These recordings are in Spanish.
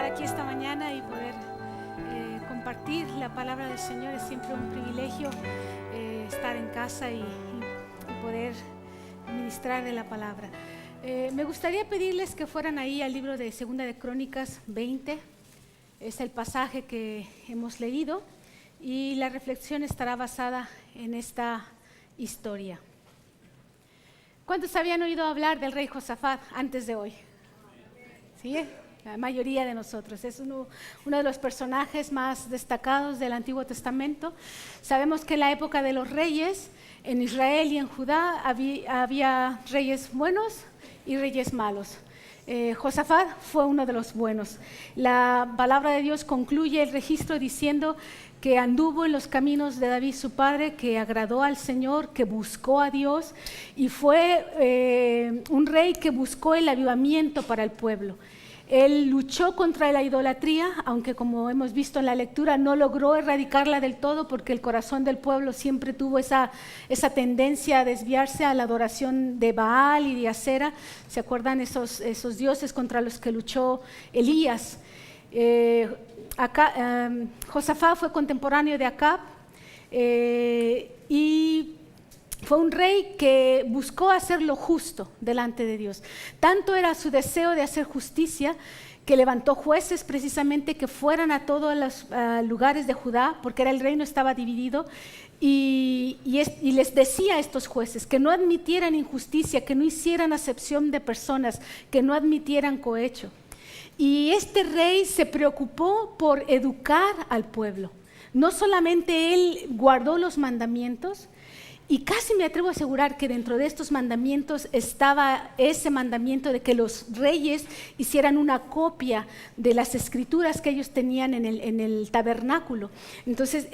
aquí esta mañana y poder compartir la palabra del Señor. Es siempre un privilegio estar en casa y poder ministrar de la palabra. Me gustaría pedirles que fueran ahí al libro de Segunda de Crónicas 20. Es el pasaje que hemos leído y la reflexión estará basada en esta historia. ¿Cuántos habían oído hablar del rey Josafat antes de hoy? ¿Sí? La mayoría de nosotros. Es uno de los personajes más destacados del Antiguo Testamento. Sabemos que en la época de los reyes, en Israel y en Judá, había reyes buenos y reyes malos. Josafat fue uno de los buenos. La palabra de Dios concluye el registro diciendo que anduvo en los caminos de David su padre, que agradó al Señor, que buscó a Dios y fue un rey que buscó el avivamiento para el pueblo. Él luchó contra la idolatría, aunque como hemos visto en la lectura no logró erradicarla del todo porque el corazón del pueblo siempre tuvo esa tendencia a desviarse a la adoración de Baal y de Acera. ¿Se acuerdan esos dioses contra los que luchó Elías? Josafat fue contemporáneo de Acab y fue un rey que buscó hacer lo justo delante de Dios. Tanto era su deseo de hacer justicia que levantó jueces precisamente que fueran a todos los lugares de Judá, porque el reino estaba dividido, y les decía a estos jueces que no admitieran injusticia, que no hicieran acepción de personas, que no admitieran cohecho. Y este rey se preocupó por educar al pueblo. No solamente él guardó los mandamientos, y casi me atrevo a asegurar que dentro de estos mandamientos estaba ese mandamiento de que los reyes hicieran una copia de las escrituras que ellos tenían en el tabernáculo. Entonces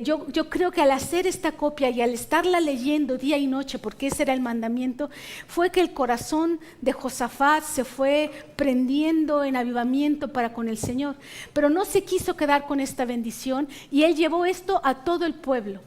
yo creo que al hacer esta copia y al estarla leyendo día y noche, porque ese era el mandamiento, fue que el corazón de Josafat se fue prendiendo en avivamiento para con el Señor. Pero no se quiso quedar con esta bendición y él llevó esto a todo el pueblo.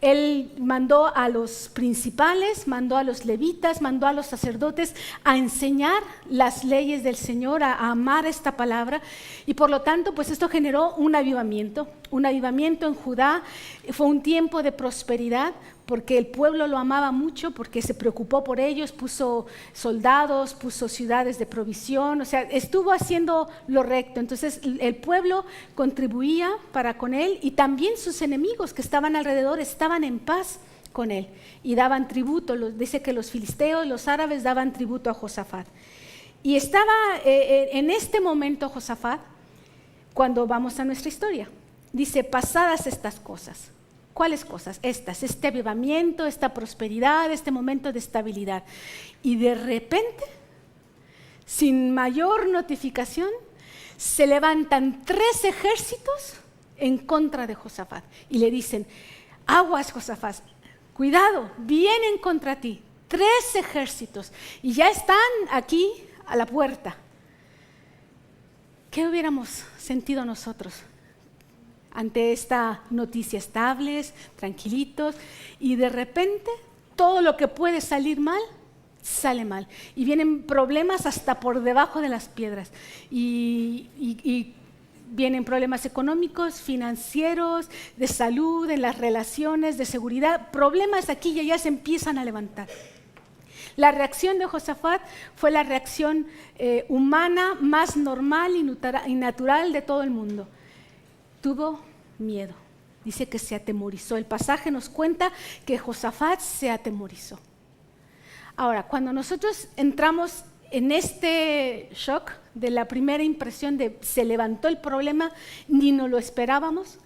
Él mandó a los principales, mandó a los levitas, mandó a los sacerdotes a enseñar las leyes del Señor, a amar esta palabra, y por lo tanto pues esto generó un avivamiento en Judá. Fue un tiempo de prosperidad porque el pueblo lo amaba mucho, porque se preocupó por ellos, puso soldados, puso ciudades de provisión, o sea, estuvo haciendo lo recto. Entonces el pueblo contribuía para con él y también sus enemigos que estaban alrededor estaban en paz con él y daban tributo. Dice que los filisteos, los árabes daban tributo a Josafat. Y estaba en este momento Josafat, cuando vamos a nuestra historia, dice, pasadas estas cosas. ¿Cuáles cosas? Este avivamiento, esta prosperidad, este momento de estabilidad. Y de repente, sin mayor notificación, se levantan 3 ejércitos en contra de Josafat. Y le dicen, aguas Josafat, cuidado, vienen contra ti. 3 ejércitos. Y ya están aquí a la puerta. ¿Qué hubiéramos sentido nosotros ante esta noticia? Estables, tranquilitos, y de repente todo lo que puede salir mal, sale mal. Y vienen problemas hasta por debajo de las piedras. Y vienen problemas económicos, financieros, de salud, en las relaciones, de seguridad. Problemas aquí y allá se empiezan a levantar. La reacción de Josafat fue la reacción humana más normal y natural de todo el mundo. Tuvo miedo, dice que se atemorizó. El pasaje nos cuenta que Josafat se atemorizó. Ahora, cuando nosotros entramos en este shock de la primera impresión de se levantó el problema, ni nos lo esperábamos,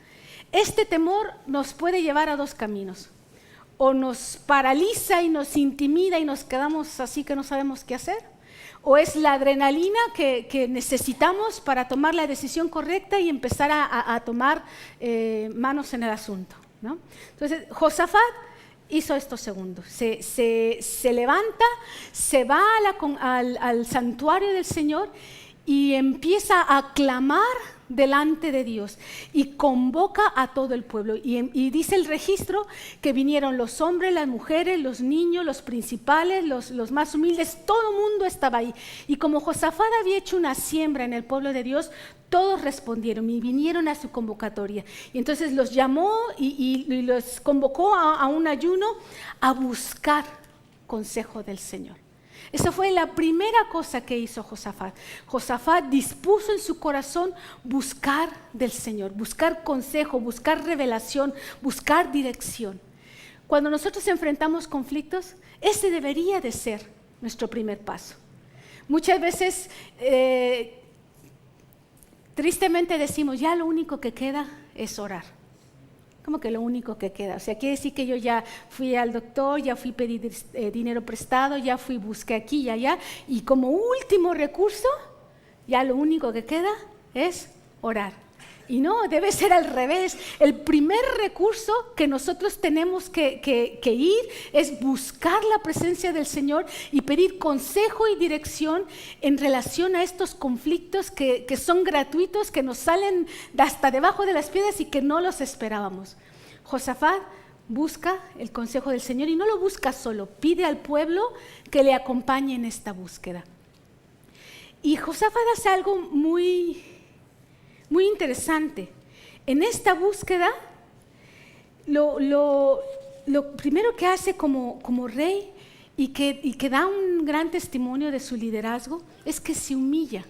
este temor nos puede llevar a 2 caminos. O nos paraliza y nos intimida y nos quedamos así que no sabemos qué hacer, o es la adrenalina que necesitamos para tomar la decisión correcta y empezar a tomar manos en el asunto, ¿no? Entonces, Josafat hizo esto segundo. Se levanta, se va al santuario del Señor y empieza a clamar delante de Dios y convoca a todo el pueblo. Y dice el registro que vinieron los hombres, las mujeres, los niños, los principales, los más humildes, todo el mundo estaba ahí. Y como Josafat había hecho una siembra en el pueblo de Dios, todos respondieron y vinieron a su convocatoria. Y entonces los llamó y los convocó a un ayuno a buscar consejo del Señor. Esa fue la primera cosa que hizo Josafat. Josafat dispuso en su corazón buscar del Señor, buscar consejo, buscar revelación, buscar dirección. Cuando nosotros enfrentamos conflictos, ese debería de ser nuestro primer paso. Muchas veces, tristemente decimos, ya lo único que queda es orar. ¿Cómo que lo único que queda? O sea, quiere decir que yo ya fui al doctor, ya fui a pedir dinero prestado, ya fui, busqué aquí y allá, y como último recurso, ya lo único que queda es orar. Y no, debe ser al revés. El primer recurso que nosotros tenemos que ir es buscar la presencia del Señor y pedir consejo y dirección en relación a estos conflictos que son gratuitos, que nos salen hasta debajo de las piedras y que no los esperábamos. Josafat busca el consejo del Señor y no lo busca solo, pide al pueblo que le acompañe en esta búsqueda. Y Josafat hace algo muy interesante. En esta búsqueda, lo primero que hace como rey y que da un gran testimonio de su liderazgo es que se humilla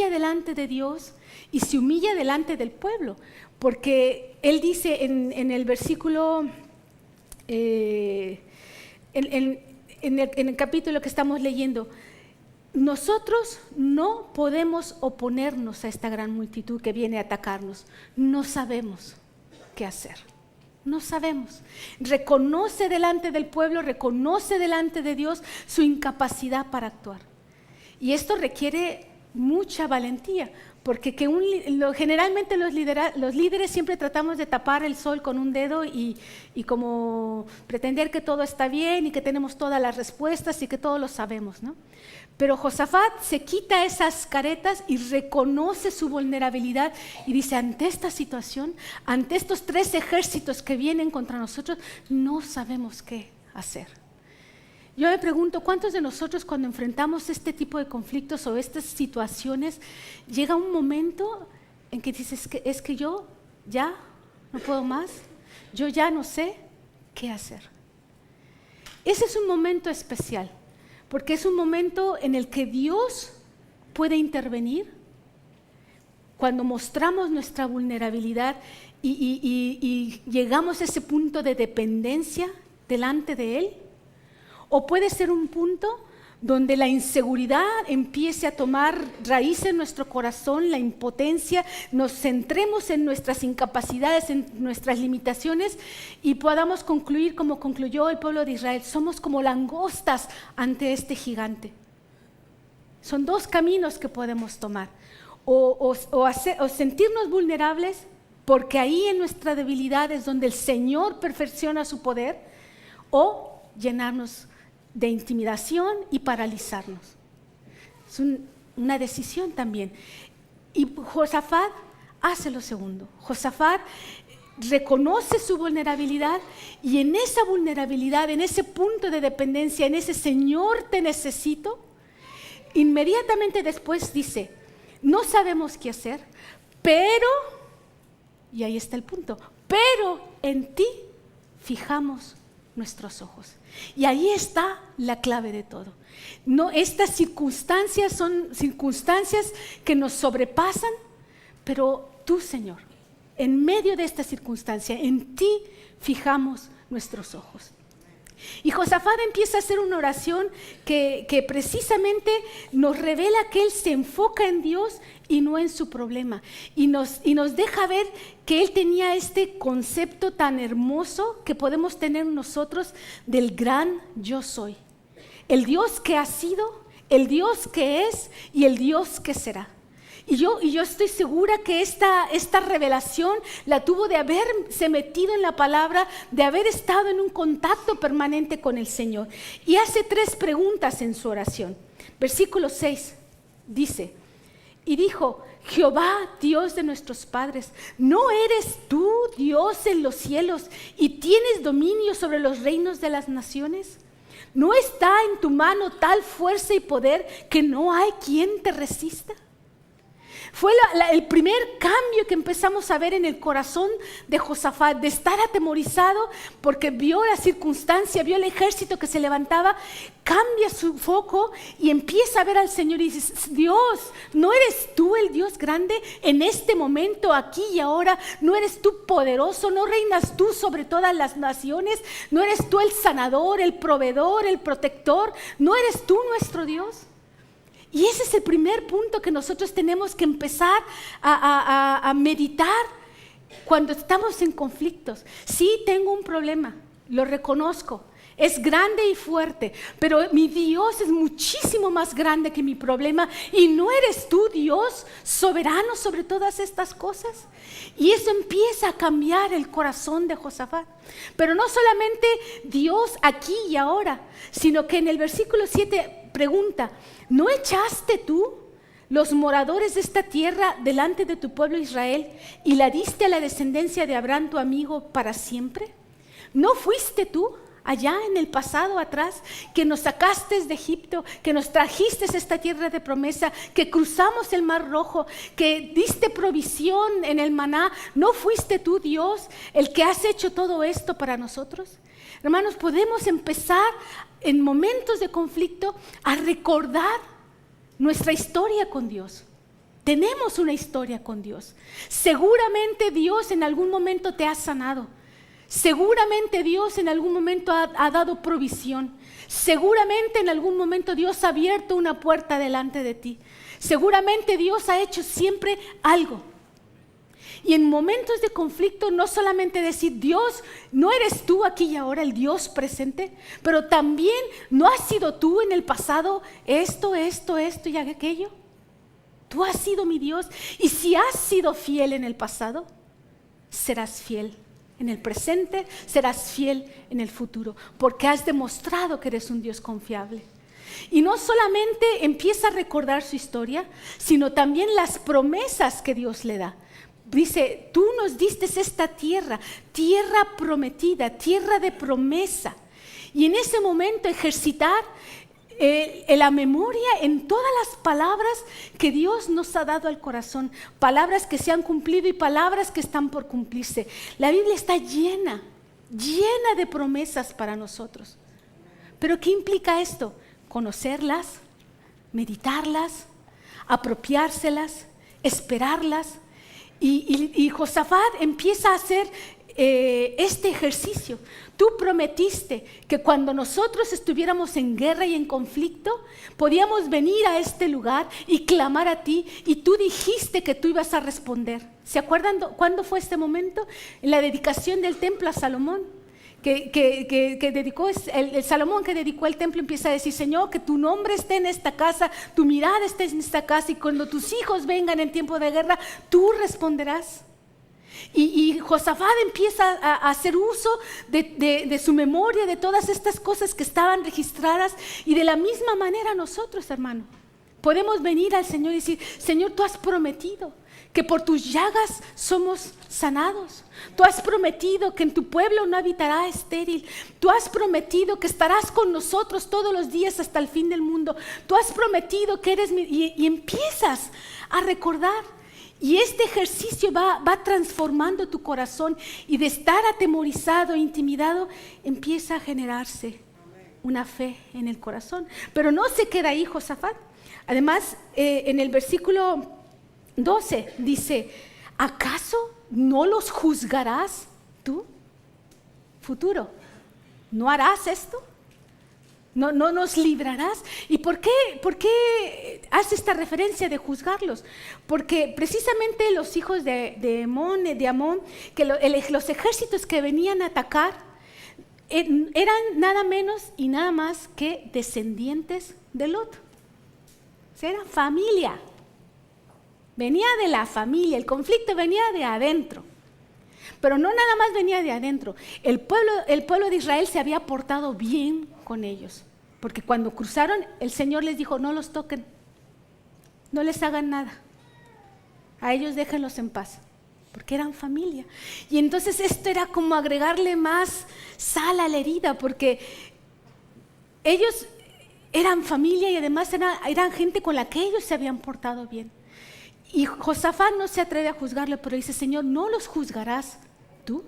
delante de Dios y se humilla delante del pueblo, porque él dice en el versículo, en el capítulo que estamos leyendo, nosotros no podemos oponernos a esta gran multitud que viene a atacarnos. No sabemos qué hacer. No sabemos. Reconoce delante del pueblo, reconoce delante de Dios su incapacidad para actuar. Y esto requiere mucha valentía, porque generalmente los líderes siempre tratamos de tapar el sol con un dedo y como pretender que todo está bien y que tenemos todas las respuestas y que todo lo sabemos, ¿no? Pero Josafat se quita esas caretas y reconoce su vulnerabilidad y dice, ante esta situación, ante estos 3 ejércitos que vienen contra nosotros, no sabemos qué hacer. Yo me pregunto, ¿cuántos de nosotros cuando enfrentamos este tipo de conflictos o estas situaciones, llega un momento en que dices, es que yo ya no puedo más, yo ya no sé qué hacer? Ese es un momento especial, porque es un momento en el que Dios puede intervenir cuando mostramos nuestra vulnerabilidad y llegamos a ese punto de dependencia delante de Él. O puede ser un punto donde la inseguridad empiece a tomar raíz en nuestro corazón, la impotencia, nos centremos en nuestras incapacidades, en nuestras limitaciones y podamos concluir como concluyó el pueblo de Israel, somos como langostas ante este gigante. Son 2 caminos que podemos tomar, o sentirnos vulnerables, porque ahí en nuestra debilidad es donde el Señor perfecciona su poder, o llenarnos de intimidación y paralizarnos. Es una decisión también. Y Josafat hace lo segundo. Josafat reconoce su vulnerabilidad y en esa vulnerabilidad, en ese punto de dependencia, en ese Señor te necesito, inmediatamente después dice, no sabemos qué hacer, pero, y ahí está el punto, pero en ti fijamos nuestros ojos. Y ahí está la clave de todo. No, estas circunstancias son circunstancias que nos sobrepasan, pero tú, Señor, en medio de esta circunstancia, en ti fijamos nuestros ojos. Y Josafat empieza a hacer una oración que precisamente nos revela que él se enfoca en Dios y no en su problema. Y nos deja ver que él tenía este concepto tan hermoso que podemos tener nosotros del gran yo soy. El Dios que ha sido, el Dios que es y el Dios que será. Y yo estoy segura que esta revelación la tuvo de haberse metido en la palabra, de haber estado en un contacto permanente con el Señor. Y hace 3 preguntas en su oración. Versículo 6 dice, y dijo: Jehová, Dios de nuestros padres, ¿no eres tú Dios en los cielos y tienes dominio sobre los reinos de las naciones? ¿No está en tu mano tal fuerza y poder que no hay quien te resista? Fue el primer cambio que empezamos a ver en el corazón de Josafat, de estar atemorizado porque vio la circunstancia, vio el ejército que se levantaba. Cambia su foco y empieza a ver al Señor y dice: Dios, ¿no eres tú el Dios grande en este momento, aquí y ahora? ¿No eres tú poderoso? ¿No reinas tú sobre todas las naciones? ¿No eres tú el sanador, el proveedor, el protector? ¿No eres tú nuestro Dios? Y ese es el primer punto que nosotros tenemos que empezar a meditar cuando estamos en conflictos. Sí, tengo un problema, lo reconozco, es grande y fuerte, pero mi Dios es muchísimo más grande que mi problema, y no eres tú, Dios, soberano sobre todas estas cosas. Y eso empieza a cambiar el corazón de Josafat. Pero no solamente Dios aquí y ahora, sino que en el versículo 7 pregunta: ¿no echaste tú los moradores de esta tierra delante de tu pueblo Israel y la diste a la descendencia de Abraham tu amigo para siempre? ¿No fuiste tú allá en el pasado atrás que nos sacaste de Egipto, que nos trajiste a esta tierra de promesa, que cruzamos el mar rojo, que diste provisión en el maná? ¿No fuiste tú, Dios, el que has hecho todo esto para nosotros? Hermanos, podemos empezar en momentos de conflicto a recordar nuestra historia con Dios. Tenemos una historia con Dios. Seguramente Dios en algún momento te ha sanado. Seguramente Dios en algún momento ha dado provisión. Seguramente en algún momento Dios ha abierto una puerta delante de ti. Seguramente Dios ha hecho siempre algo. Y en momentos de conflicto no solamente decir: Dios, no eres tú aquí y ahora el Dios presente, pero también no has sido tú en el pasado esto y aquello. Tú has sido mi Dios, y si has sido fiel en el pasado, serás fiel en el presente, serás fiel en el futuro, porque has demostrado que eres un Dios confiable. Y no solamente empieza a recordar su historia, sino también las promesas que Dios le da. Dice: tú nos diste esta tierra, tierra prometida, tierra de promesa. Y en ese momento ejercitar la memoria en todas las palabras que Dios nos ha dado al corazón, palabras que se han cumplido y palabras que están por cumplirse. La Biblia está llena de promesas para nosotros. ¿Pero qué implica esto? Conocerlas, meditarlas, apropiárselas, esperarlas. Y Josafat empieza a hacer este ejercicio. Tú prometiste que cuando nosotros estuviéramos en guerra y en conflicto, podíamos venir a este lugar y clamar a ti, y tú dijiste que tú ibas a responder. ¿Se acuerdan cuándo fue este momento? En la dedicación del templo a Salomón. Que dedicó el Salomón, que dedicó el templo, empieza a decir: Señor, que tu nombre esté en esta casa, tu mirada esté en esta casa, y cuando tus hijos vengan en tiempo de guerra, tú responderás. Y Josafat empieza a hacer uso de su memoria, de todas estas cosas que estaban registradas. Y de la misma manera nosotros, hermano, podemos venir al Señor y decir: Señor, tú has prometido que por tus llagas somos sanados. Tú has prometido que en tu pueblo no habitará estéril. Tú has prometido que estarás con nosotros todos los días hasta el fin del mundo. Tú has prometido que eres mi... Y empiezas a recordar. Y este ejercicio va transformando tu corazón, y de estar atemorizado, intimidado, empieza a generarse una fe en el corazón. Pero no se queda ahí Josafat. Además, en el versículo 12 dice: ¿acaso no los juzgarás tú? Futuro, ¿no harás esto? ¿No nos librarás? ¿Y por qué hace esta referencia de juzgarlos? Porque precisamente los hijos de Amón, que los ejércitos que venían a atacar eran nada menos y nada más que descendientes de Lot. O sea, era familia. Venía de la familia, el conflicto venía de adentro. Pero no nada más venía de adentro. El pueblo de Israel se había portado bien con ellos, porque cuando cruzaron, el Señor les dijo: no los toquen, no les hagan nada. A ellos déjenlos en paz, porque eran familia. Y entonces esto era como agregarle más sal a la herida, porque ellos eran familia y además eran gente con la que ellos se habían portado bien. Y Josafat no se atreve a juzgarlo, pero dice, Señor, ¿no los juzgarás tú?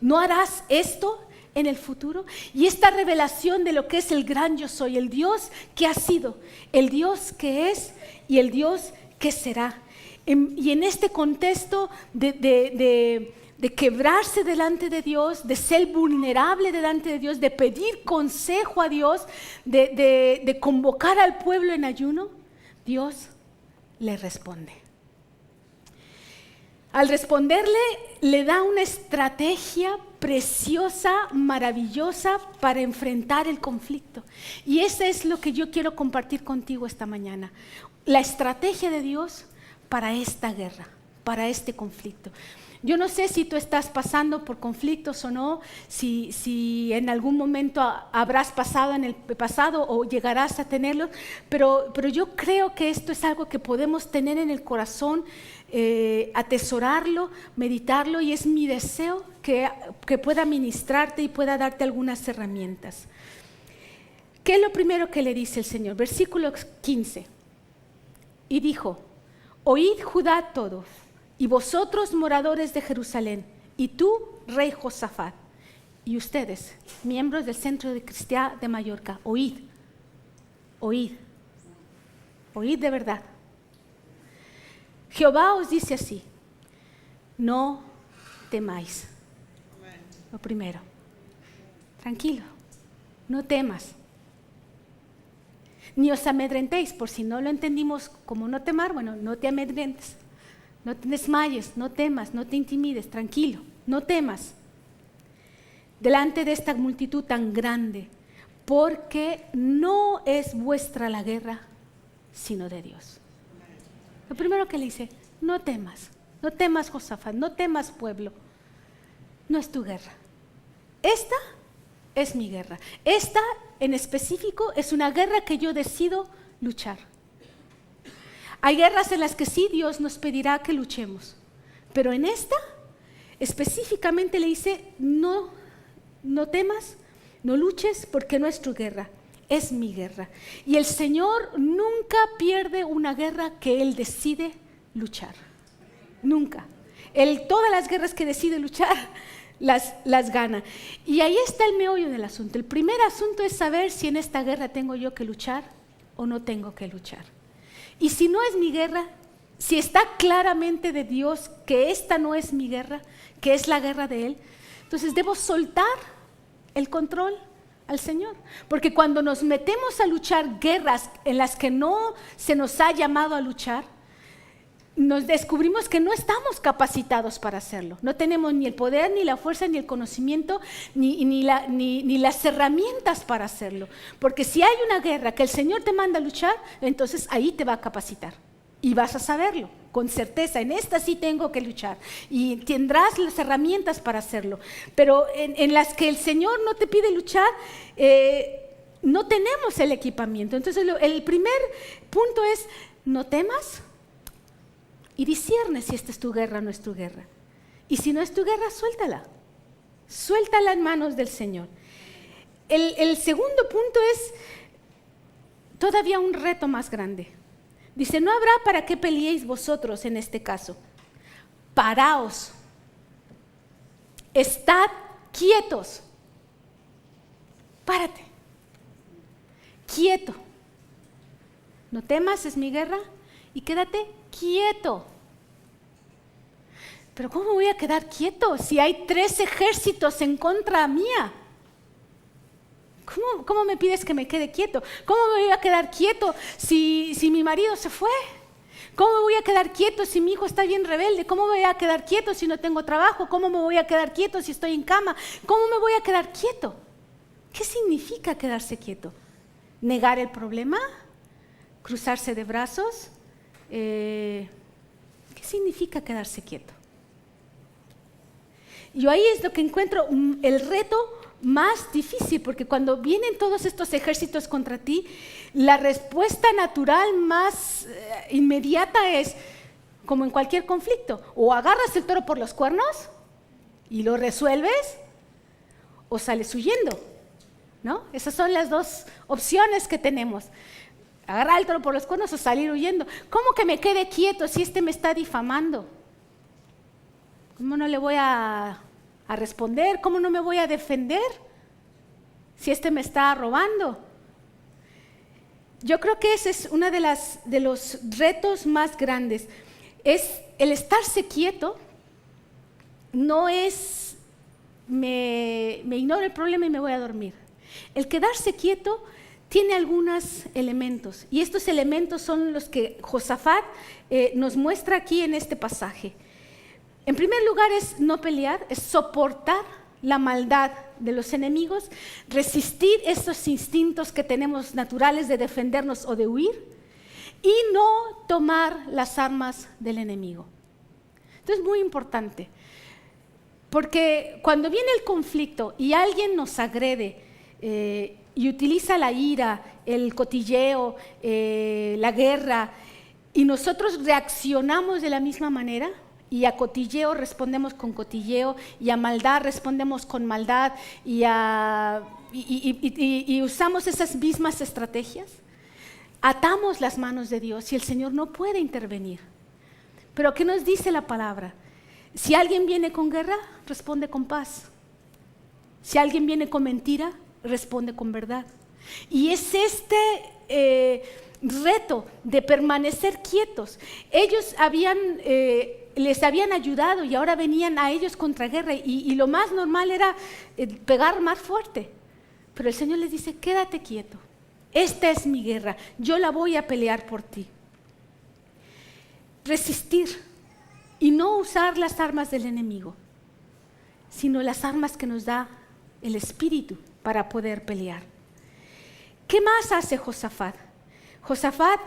¿No harás esto en el futuro? Y esta revelación de lo que es el gran yo soy, el Dios que ha sido, el Dios que es y el Dios que será. Y en este contexto de quebrarse delante de Dios, de ser vulnerable delante de Dios, de pedir consejo a Dios, de convocar al pueblo en ayuno, Dios le responde. Al responderle, le da una estrategia preciosa, maravillosa para enfrentar el conflicto. Y eso es lo que yo quiero compartir contigo esta mañana. La estrategia de Dios para esta guerra, para este conflicto. Yo no sé si tú estás pasando por conflictos o no, si en algún momento habrás pasado en el pasado o llegarás a tenerlos, pero yo creo que esto es algo que podemos tener en el corazón, atesorarlo, meditarlo, y es mi deseo que pueda ministrarte y pueda darte algunas herramientas. ¿Qué es lo primero que le dice el Señor? Versículo 15. Y dijo, oíd Judá todos, y vosotros moradores de Jerusalén, y tú, rey Josafat, y ustedes, miembros del Centro de Cristiá de Mallorca, oíd, oíd, oíd de verdad. Jehová os dice así, no temáis. Lo primero, tranquilo, no temas. Ni os amedrentéis, por si no lo entendimos como no temar, bueno, no te amedrentes. No te desmayes, no temas, no te intimides, tranquilo, no temas delante de esta multitud tan grande, porque no es vuestra la guerra, sino de Dios. Lo primero que le dice, no temas Josafat, no temas pueblo, no es tu guerra. Esta es mi guerra. Esta en específico es una guerra que yo decido luchar. Hay guerras en las que sí Dios nos pedirá que luchemos, pero en esta específicamente le dice, no temas, no luches, porque no es tu guerra, es mi guerra. Y el Señor nunca pierde una guerra que Él decide luchar, nunca. Él todas las guerras que decide luchar las gana. Y ahí está el meollo del asunto. El primer asunto es saber si en esta guerra tengo yo que luchar o no tengo que luchar. Y si no es mi guerra, si está claramente de Dios que esta no es mi guerra, que es la guerra de Él, entonces debo soltar el control al Señor. Porque cuando nos metemos a luchar guerras en las que no se nos ha llamado a luchar, nos descubrimos que no estamos capacitados para hacerlo. No tenemos ni el poder, ni la fuerza, ni el conocimiento, ni las herramientas para hacerlo. Porque si hay una guerra que el Señor te manda a luchar, entonces ahí te va a capacitar. Y vas a saberlo, con certeza. En esta sí tengo que luchar. Y tendrás las herramientas para hacerlo. Pero en las que el Señor no te pide luchar, no tenemos el equipamiento. Entonces el primer punto es, no temas. Y discierne si esta es tu guerra o no es tu guerra. Y si no es tu guerra, suéltala. Suéltala en manos del Señor. El segundo punto es todavía un reto más grande. Dice, no habrá para qué peleéis vosotros en este caso. Paraos. Estad quietos. Párate. Quieto. No temas, es mi guerra. Y quédate quieto. Pero ¿cómo voy a quedar quieto si hay 3 ejércitos en contra mía? ¿Cómo me pides que me quede quieto? ¿Cómo me voy a quedar quieto si mi marido se fue? ¿Cómo me voy a quedar quieto si mi hijo está bien rebelde? ¿Cómo me voy a quedar quieto si no tengo trabajo? ¿Cómo me voy a quedar quieto si estoy en cama? ¿Cómo me voy a quedar quieto? ¿Qué significa quedarse quieto? ¿Negar el problema? ¿Cruzarse de brazos? ¿Qué significa quedarse quieto? Yo ahí es lo que encuentro el reto más difícil, porque cuando vienen todos estos ejércitos contra ti, la respuesta natural más inmediata es, como en cualquier conflicto. O agarras el toro por los cuernos y lo resuelves, o sales huyendo, ¿no? Esas son las dos opciones que tenemos. Agarrar el toro por los cuernos o salir huyendo. ¿Cómo que me quede quieto si me está difamando? ¿Cómo no le voy a responder? ¿Cómo no me voy a defender si me está robando? Yo creo que ese es uno de los retos más grandes. Es el estarse quieto, no es me ignoro el problema y me voy a dormir. El quedarse quieto tiene algunos elementos, y estos elementos son los que Josafat nos muestra aquí en este pasaje. En primer lugar es no pelear, es soportar la maldad de los enemigos, resistir esos instintos que tenemos naturales de defendernos o de huir, y no tomar las armas del enemigo. Entonces es muy importante, porque cuando viene el conflicto y alguien nos agrede y utiliza la ira, el cotilleo, la guerra, y nosotros reaccionamos de la misma manera, y a cotilleo respondemos con cotilleo, y a maldad respondemos con maldad, y usamos esas mismas estrategias, atamos las manos de Dios y el Señor no puede intervenir. Pero ¿qué nos dice la palabra? Si alguien viene con guerra, responde con paz. Si alguien viene con mentira, responde con verdad. Y es reto de permanecer quietos. Ellos les habían ayudado y ahora venían a ellos contra guerra, y lo más normal era pegar más fuerte. Pero el Señor les dice, quédate quieto. Esta es mi guerra, yo la voy a pelear por ti. Resistir y no usar las armas del enemigo, sino las armas que nos da el Espíritu para poder pelear. ¿Qué más hace Josafat? Josafat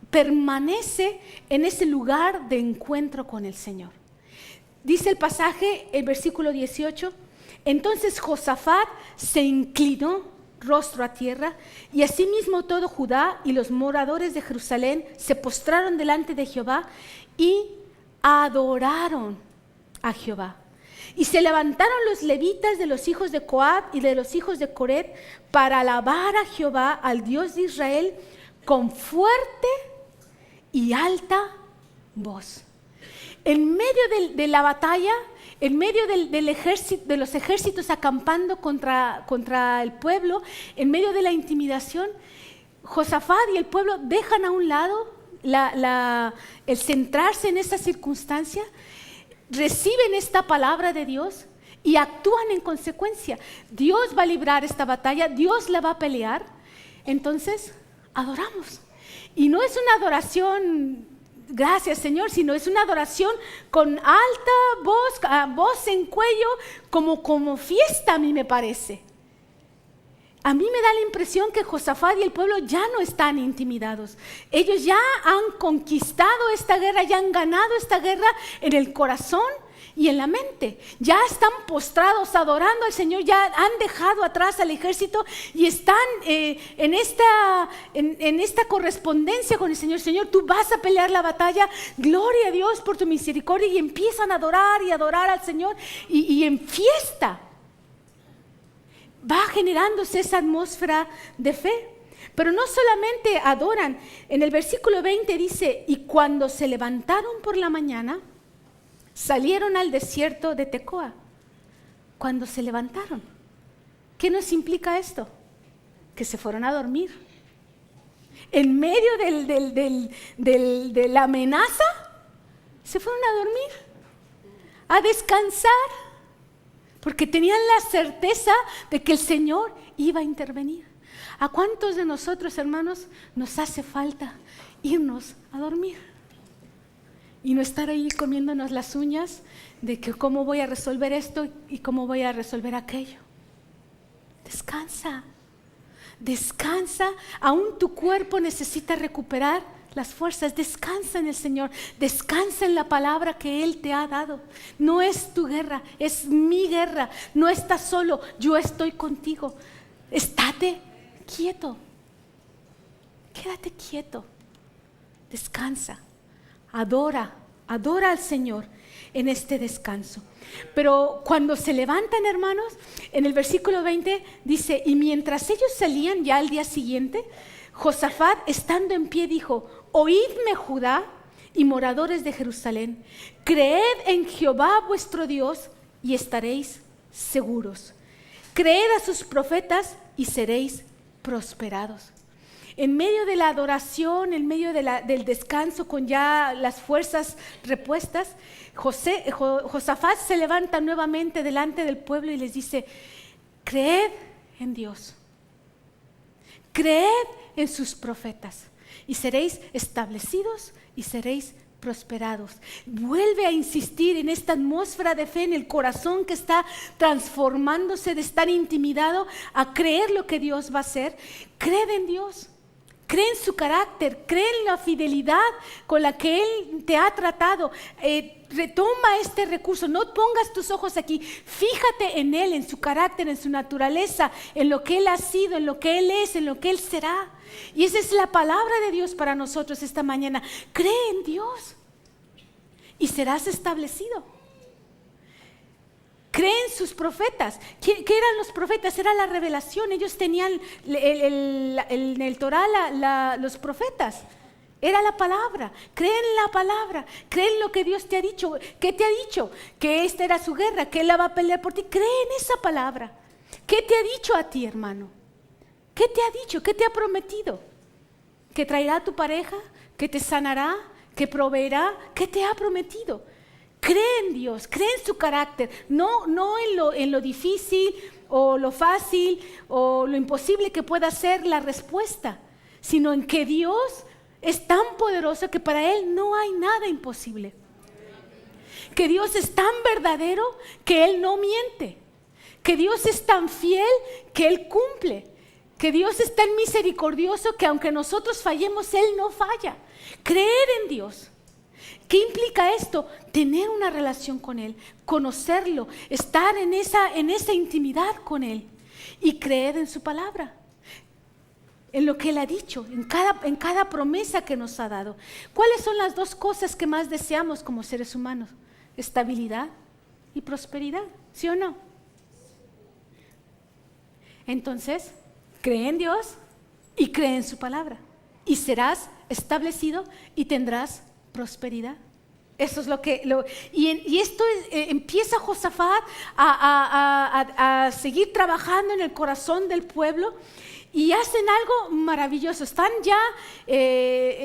permanece en ese lugar de encuentro con el Señor. Dice el pasaje, el versículo 18, entonces Josafat se inclinó rostro a tierra, y asimismo todo Judá y los moradores de Jerusalén se postraron delante de Jehová y adoraron a Jehová. Y se levantaron los levitas de los hijos de Coat y de los hijos de Coret para alabar a Jehová, al Dios de Israel, con fuerte y alta voz. En medio de la batalla, en medio del ejército, de los ejércitos acampando contra el pueblo, en medio de la intimidación, Josafat y el pueblo dejan a un lado el centrarse en esta circunstancia, reciben esta palabra de Dios y actúan en consecuencia. Dios va a librar esta batalla, Dios la va a pelear. Entonces, adoramos. Y no es una adoración, gracias Señor, sino es una adoración con alta voz en cuello, como fiesta, a mí me parece. A mí me da la impresión que Josafat y el pueblo ya no están intimidados. Ellos ya han conquistado esta guerra, ya han ganado esta guerra en el corazón y en la mente. Ya están postrados adorando al Señor, ya han dejado atrás al ejército y están en esta correspondencia con el Señor. Señor, tú vas a pelear la batalla, gloria a Dios por tu misericordia, y empiezan a adorar y adorar al Señor y en fiesta. Va generándose esa atmósfera de fe. Pero no solamente adoran, en el versículo 20 dice, y cuando se levantaron por la mañana, salieron al desierto de Tecoa. Cuando se levantaron. ¿Qué nos implica esto? Que se fueron a dormir. En medio de la amenaza, se fueron a dormir, a descansar, porque tenían la certeza de que el Señor iba a intervenir. ¿A cuántos de nosotros, hermanos, nos hace falta irnos a dormir? Y no estar ahí comiéndonos las uñas de que cómo voy a resolver esto y cómo voy a resolver aquello. Descansa, descansa. Aún tu cuerpo necesita recuperar las fuerzas. Descansa en el Señor, descansa en la palabra que Él te ha dado. No es tu guerra, es mi guerra. No estás solo, yo estoy contigo. Estate quieto, quédate quieto, descansa. Adora Adora al Señor en este descanso. Pero cuando se levantan, hermanos, en el versículo 20 dice, y mientras ellos salían ya al día siguiente, Josafat, estando en pie, dijo, oídme, Judá y moradores de Jerusalén, creed en Jehová vuestro Dios y estaréis seguros. Creed a sus profetas y seréis prosperados. En medio de la adoración, en medio del descanso con ya las fuerzas repuestas, Josafat se levanta nuevamente delante del pueblo y les dice, creed en Dios, creed en sus profetas y seréis establecidos y seréis prosperados. Vuelve a insistir en esta atmósfera de fe en el corazón que está transformándose de estar intimidado a creer lo que Dios va a hacer. Cree en Dios, cree en su carácter, cree en la fidelidad con la que Él te ha tratado. Retoma este recurso, no pongas tus ojos aquí, fíjate en Él, en su carácter, en su naturaleza, en lo que Él ha sido, en lo que Él es, en lo que Él será. Y esa es la palabra de Dios para nosotros esta mañana. Cree en Dios y serás establecido. Cree en sus profetas. ¿Qué eran los profetas? Era la revelación. Ellos tenían en el Torah los profetas. Era la palabra. Cree en la palabra. Cree en lo que Dios te ha dicho. ¿Qué te ha dicho? Que esta era su guerra, que Él la va a pelear por ti. Cree en esa palabra. ¿Qué te ha dicho a ti, hermano? ¿Qué te ha dicho? ¿Qué te ha prometido? ¿Que traerá a tu pareja? ¿Que te sanará? ¿Que proveerá? ¿Qué te ha prometido? Cree en Dios, cree en su carácter, no en lo difícil o lo fácil o lo imposible que pueda ser la respuesta, sino en que Dios es tan poderoso que para Él no hay nada imposible. Que Dios es tan verdadero que Él no miente. Que Dios es tan fiel que Él cumple. Que Dios es tan misericordioso que aunque nosotros fallemos, Él no falla. Creer en Dios. ¿Qué implica esto? Tener una relación con Él, conocerlo, estar en esa intimidad con Él y creer en su palabra, en lo que Él ha dicho, en cada promesa que nos ha dado. ¿Cuáles son las dos cosas que más deseamos como seres humanos? Estabilidad y prosperidad, ¿sí o no? Entonces, cree en Dios y cree en su palabra y serás establecido y tendrás prosperidad. Eso es y esto empieza Josafat a seguir trabajando en el corazón del pueblo y hacen algo maravilloso. Están ya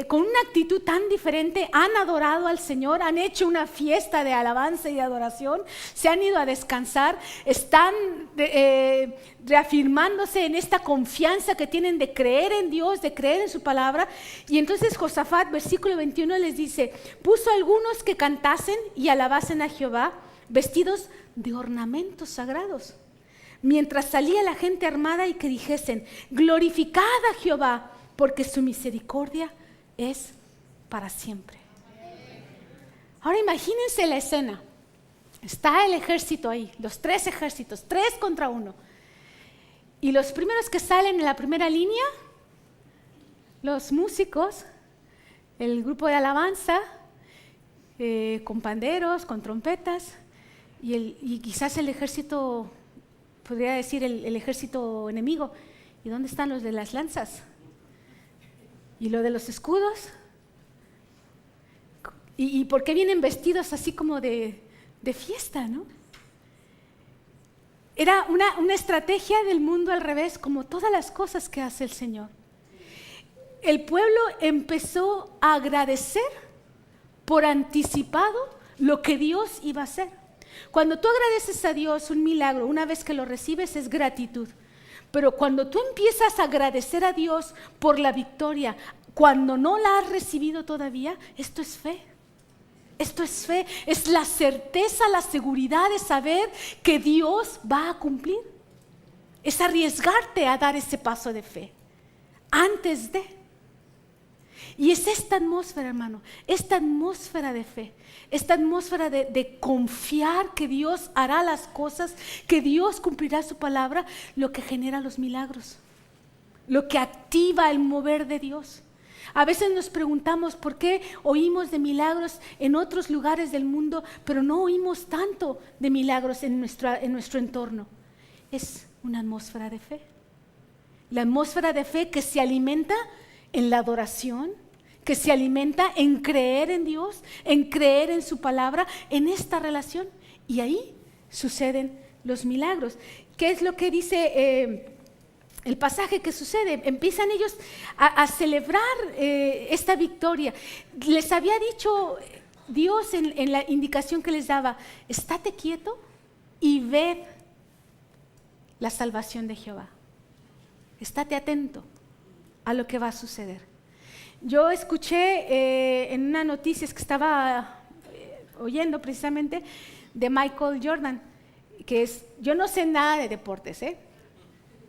con una actitud tan diferente, han adorado al Señor, han hecho una fiesta de alabanza y de adoración, se han ido a descansar, están reafirmándose en esta confianza que tienen de creer en Dios, de creer en su palabra. Y entonces Josafat, versículo 21, les dice, puso a algunos que cantasen y alabasen a Jehová, vestidos de ornamentos sagrados, mientras salía la gente armada y que dijesen, glorificad a Jehová, porque su misericordia es para siempre. Ahora imagínense la escena. Está el ejército ahí, los 3 ejércitos, 3 contra 1. Y los primeros que salen en la primera línea, los músicos, el grupo de alabanza, con panderos, con trompetas, y quizás el ejército, podría decir el ejército enemigo. ¿Y dónde están los de las lanzas? ¿Y lo de los escudos? ¿Y por qué vienen vestidos así como de fiesta, no? Era una estrategia del mundo al revés, como todas las cosas que hace el Señor. El pueblo empezó a agradecer por anticipado lo que Dios iba a hacer. Cuando tú agradeces a Dios un milagro, una vez que lo recibes, es gratitud. Pero cuando tú empiezas a agradecer a Dios por la victoria, cuando no la has recibido todavía, esto es fe. Esto es fe, es la certeza, la seguridad de saber que Dios va a cumplir. Es arriesgarte a dar ese paso de fe antes de. Y es esta atmósfera, hermano, esta atmósfera de fe, esta atmósfera de confiar que Dios hará las cosas, que Dios cumplirá su palabra, lo que genera los milagros, lo que activa el mover de Dios. A veces nos preguntamos por qué oímos de milagros en otros lugares del mundo, pero no oímos tanto de milagros en nuestro entorno. Es una atmósfera de fe. La atmósfera de fe que se alimenta en la adoración, que se alimenta en creer en Dios, en creer en su palabra, en esta relación. Y ahí suceden los milagros. ¿Qué es lo que dice el pasaje que sucede? Empiezan ellos a celebrar esta victoria. Les había dicho Dios en la indicación que les daba: estate quieto y ved la salvación de Jehová. Estate atento a lo que va a suceder. Yo escuché en una noticia que estaba oyendo precisamente de Michael Jordan, que es, yo no sé nada de deportes,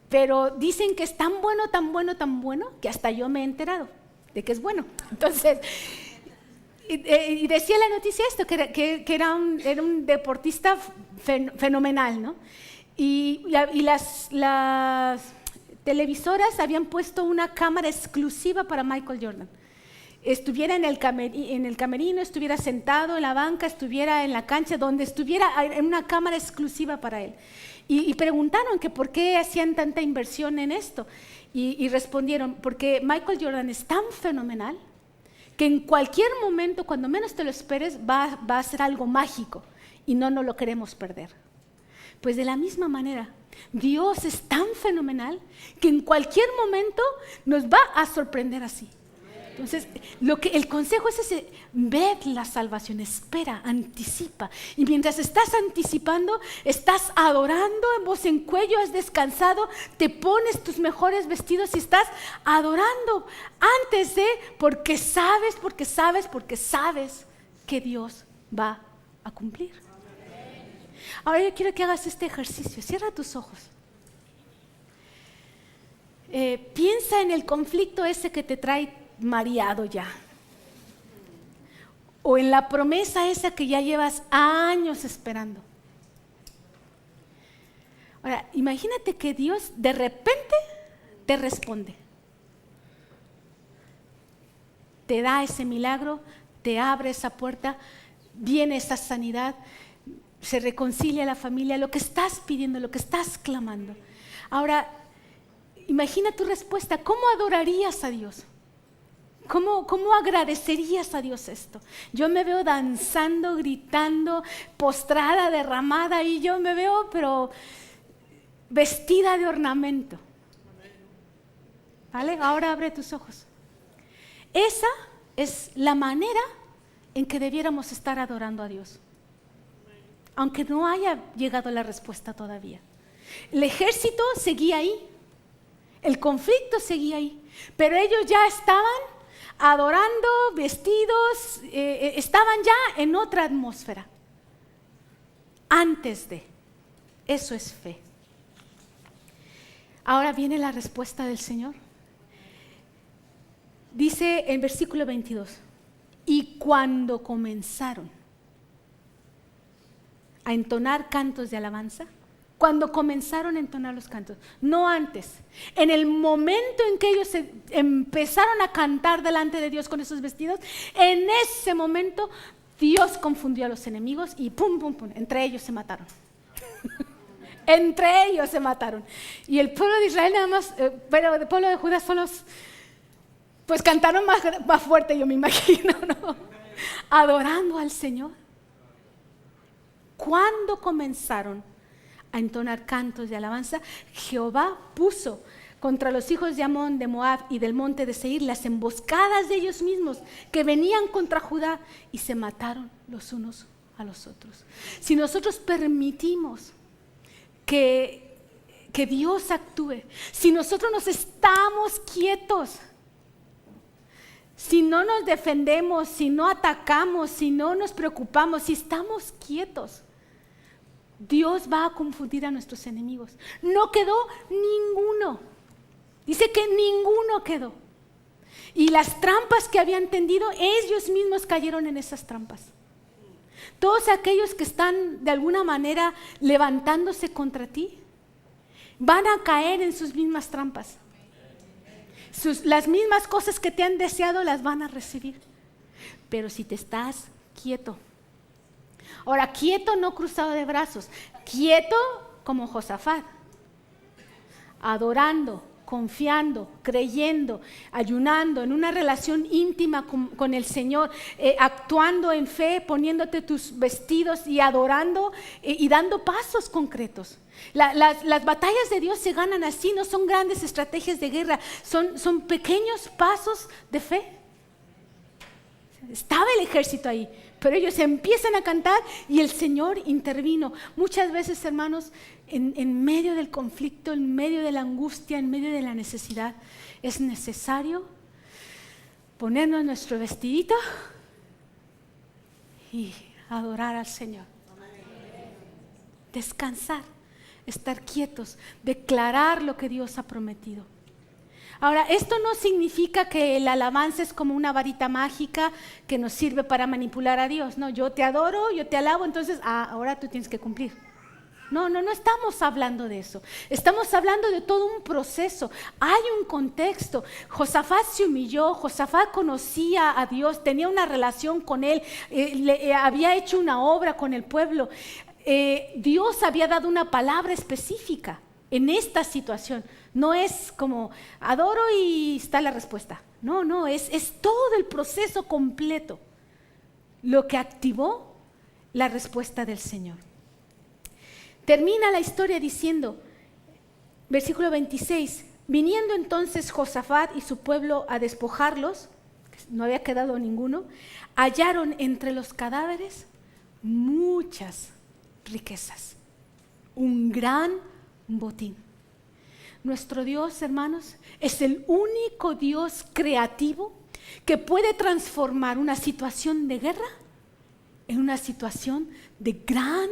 pero dicen que es tan bueno, tan bueno, tan bueno, que hasta yo me he enterado de que es bueno. Entonces, y decía la noticia esto, que era un deportista fenomenal, ¿no? Y las televisoras habían puesto una cámara exclusiva para Michael Jordan. Estuviera en el camerino, estuviera sentado en la banca, estuviera en la cancha, donde estuviera, en una cámara exclusiva para él. Y preguntaron que por qué hacían tanta inversión en esto. Y respondieron: porque Michael Jordan es tan fenomenal que en cualquier momento, cuando menos te lo esperes, va a hacer algo mágico y no lo queremos perder. Pues de la misma manera, Dios es tan fenomenal que en cualquier momento nos va a sorprender así. Entonces, el consejo es ese: ved la salvación, espera, anticipa. Y mientras estás anticipando, estás adorando en voz en cuello, has descansado, te pones tus mejores vestidos y estás adorando antes de, porque sabes que Dios va a cumplir. Ahora yo quiero que hagas este ejercicio. Cierra tus ojos. Piensa en el conflicto ese que te trae mareado ya, o en la promesa esa que ya llevas años esperando. Ahora, imagínate que Dios de repente te responde, te da ese milagro, te abre esa puerta, viene esa sanidad, se reconcilia la familia, lo que estás pidiendo, lo que estás clamando. Ahora, imagina tu respuesta. ¿Cómo adorarías a Dios? ¿Cómo agradecerías a Dios esto? Yo me veo danzando, gritando, postrada, derramada, y yo me veo, pero vestida de ornamento. ¿Vale? Ahora abre tus ojos. Esa es la manera en que debiéramos estar adorando a Dios, aunque no haya llegado la respuesta todavía. El ejército seguía ahí, el conflicto seguía ahí, pero ellos ya estaban adorando, vestidos, estaban ya en otra atmósfera. Antes de, eso es fe. Ahora viene la respuesta del Señor. Dice en versículo 22, y cuando comenzaron a entonar cantos de alabanza, cuando comenzaron a entonar los cantos, no antes, en el momento en que ellos empezaron a cantar delante de Dios con esos vestidos, en ese momento Dios confundió a los enemigos y pum, pum, pum, entre ellos se mataron. Entre ellos se mataron. Y el pueblo de Israel nada más, pero el pueblo de Judá son los, pues cantaron más fuerte, yo me imagino, ¿no? Adorando al Señor. Cuando comenzaron a entonar cantos de alabanza, Jehová puso contra los hijos de Amón, de Moab y del monte de Seir las emboscadas de ellos mismos que venían contra Judá, y se mataron los unos a los otros. Si nosotros permitimos que Dios actúe, si nosotros nos estamos quietos, si no nos defendemos, si no atacamos, si no nos preocupamos, si estamos quietos, Dios va a confundir a nuestros enemigos. No quedó ninguno. Dice que ninguno quedó. Y las trampas que habían tendido, ellos mismos cayeron en esas trampas. Todos aquellos que están de alguna manera levantándose contra ti, van a caer en sus mismas trampas. Las mismas cosas que te han deseado las van a recibir. Pero si te estás quieto. Ahora, quieto no cruzado de brazos, quieto como Josafat, adorando, confiando, creyendo, ayunando, en una relación íntima con el Señor, actuando en fe, poniéndote tus vestidos y adorando y dando pasos concretos. Las batallas de Dios se ganan así, no son grandes estrategias de guerra, son pequeños pasos de fe. Estaba el ejército ahí, pero ellos empiezan a cantar y el Señor intervino. Muchas veces, hermanos, en medio del conflicto, en medio de la angustia, en medio de la necesidad, es necesario ponernos nuestro vestidito y adorar al Señor. Descansar, estar quietos, declarar lo que Dios ha prometido. Ahora, esto no significa que la alabanza es como una varita mágica que nos sirve para manipular a Dios. No, yo te adoro, yo te alabo, entonces ahora tú tienes que cumplir. No estamos hablando de eso. Estamos hablando de todo un proceso. Hay un contexto. Josafat se humilló, Josafat conocía a Dios, tenía una relación con Él, había hecho una obra con el pueblo. Dios había dado una palabra específica en esta situación. No es como adoro y está la respuesta. No, es todo el proceso completo lo que activó la respuesta del Señor. Termina la historia diciendo, versículo 26, viniendo entonces Josafat y su pueblo a despojarlos, no había quedado ninguno, hallaron entre los cadáveres muchas riquezas, un gran botín. Nuestro Dios, hermanos, es el único Dios creativo que puede transformar una situación de guerra en una situación de gran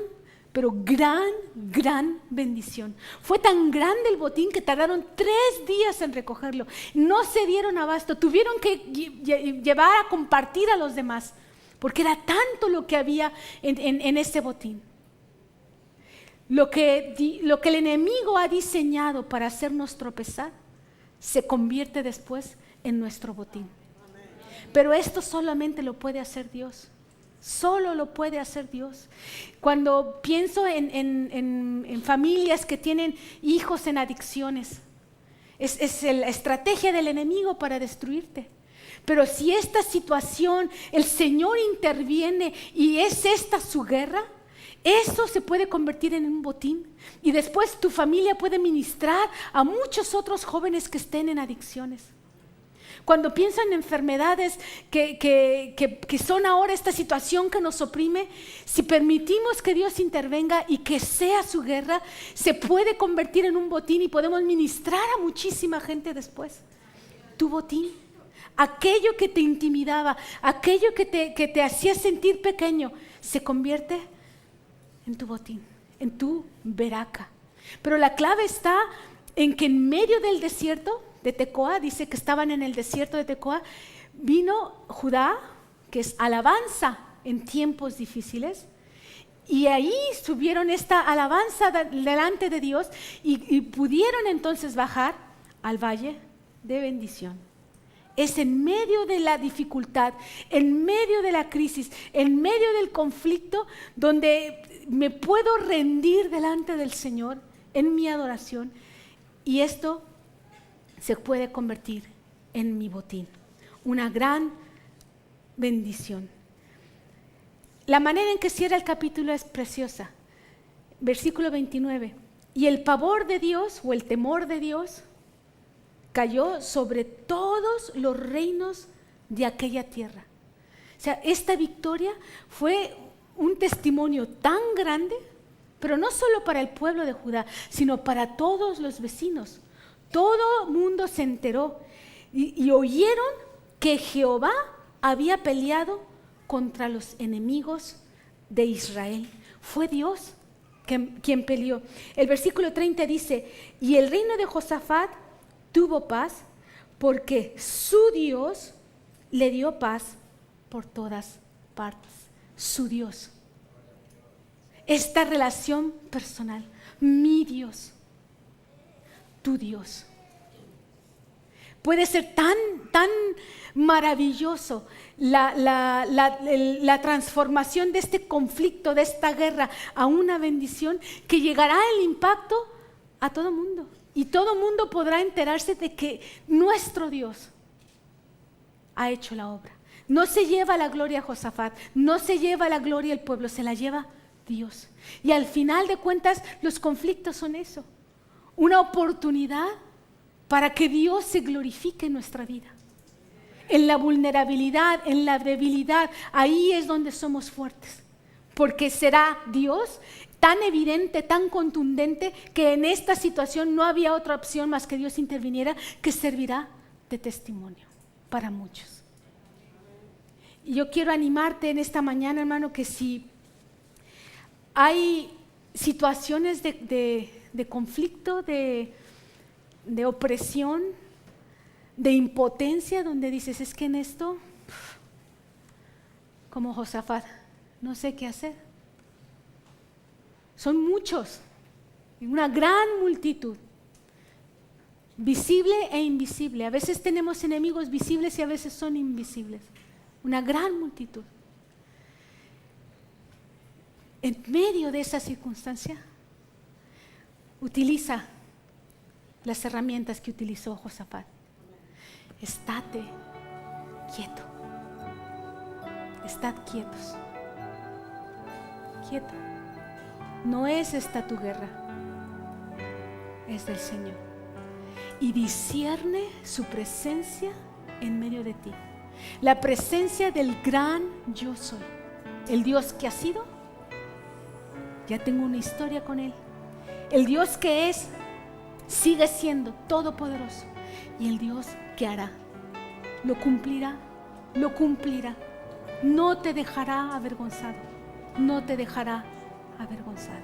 bendición. Fue tan grande el botín que tardaron 3 días en recogerlo. No se dieron abasto, tuvieron que llevar a compartir a los demás, porque era tanto lo que había en ese botín. Lo que el enemigo ha diseñado para hacernos tropezar se convierte después en nuestro botín. Pero esto solamente lo puede hacer Dios. Solo lo puede hacer Dios. Cuando pienso en familias que tienen hijos en adicciones, es la estrategia del enemigo para destruirte. Pero si esta situación, el Señor interviene y es esta su guerra, eso se puede convertir en un botín y después tu familia puede ministrar a muchos otros jóvenes que estén en adicciones. Cuando pienso en enfermedades que son ahora esta situación que nos oprime, si permitimos que Dios intervenga y que sea su guerra, se puede convertir en un botín y podemos ministrar a muchísima gente después. Tu botín, aquello que te intimidaba, aquello que te hacía sentir pequeño, se convierte en tu botín, en tu beraca. Pero la clave está en que en medio del desierto de Tecoa, dice que estaban en el desierto de Tecoa, vino Judá, que es alabanza en tiempos difíciles, y ahí subieron esta alabanza delante de Dios y pudieron entonces bajar al valle de bendición. Es en medio de la dificultad, en medio de la crisis, en medio del conflicto, donde me puedo rendir delante del Señor en mi adoración, y esto se puede convertir en mi botín, una gran bendición. La manera en que cierra el capítulo es preciosa. Versículo 29. Y el pavor de Dios o el temor de Dios cayó sobre todos los reinos de aquella tierra. O sea, esta victoria fue un testimonio tan grande, pero no solo para el pueblo de Judá, sino para todos los vecinos. Todo mundo se enteró y oyeron que Jehová había peleado contra los enemigos de Israel. Fue Dios quien peleó. El versículo 30 dice, y el reino de Josafat tuvo paz porque su Dios le dio paz por todas partes. Su Dios. Esta relación personal, mi Dios, tu Dios. Puede ser tan maravilloso la transformación de este conflicto, de esta guerra, a una bendición que llegará el impacto a todo mundo. Y todo mundo podrá enterarse de que nuestro Dios ha hecho la obra. No se lleva la gloria Josafat, no se lleva la gloria el pueblo, se la lleva Dios. Y al final de cuentas, los conflictos son eso, una oportunidad para que Dios se glorifique en nuestra vida. En la vulnerabilidad, en la debilidad, ahí es donde somos fuertes. Porque será Dios tan evidente, tan contundente, que en esta situación no había otra opción más que Dios interviniera, que servirá de testimonio para muchos. Y yo quiero animarte en esta mañana, hermano, que si hay situaciones de conflicto, de opresión, de impotencia, donde dices, es que en esto, como Josafat, no sé qué hacer. Son muchos, una gran multitud, visible e invisible. A veces tenemos enemigos visibles y a veces son invisibles. Una gran multitud. En medio de esa circunstancia, utiliza las herramientas que utilizó Josafat. Estate quieto. Estad quietos. Quieto. No es esta tu guerra, es del Señor. Y discierne su presencia en medio de ti. La presencia del gran yo soy. El Dios que ha sido, ya tengo una historia con Él. El Dios que es, sigue siendo todopoderoso. Y el Dios que hará, lo cumplirá, lo cumplirá. No te dejará avergonzado, no te dejará avergonzada.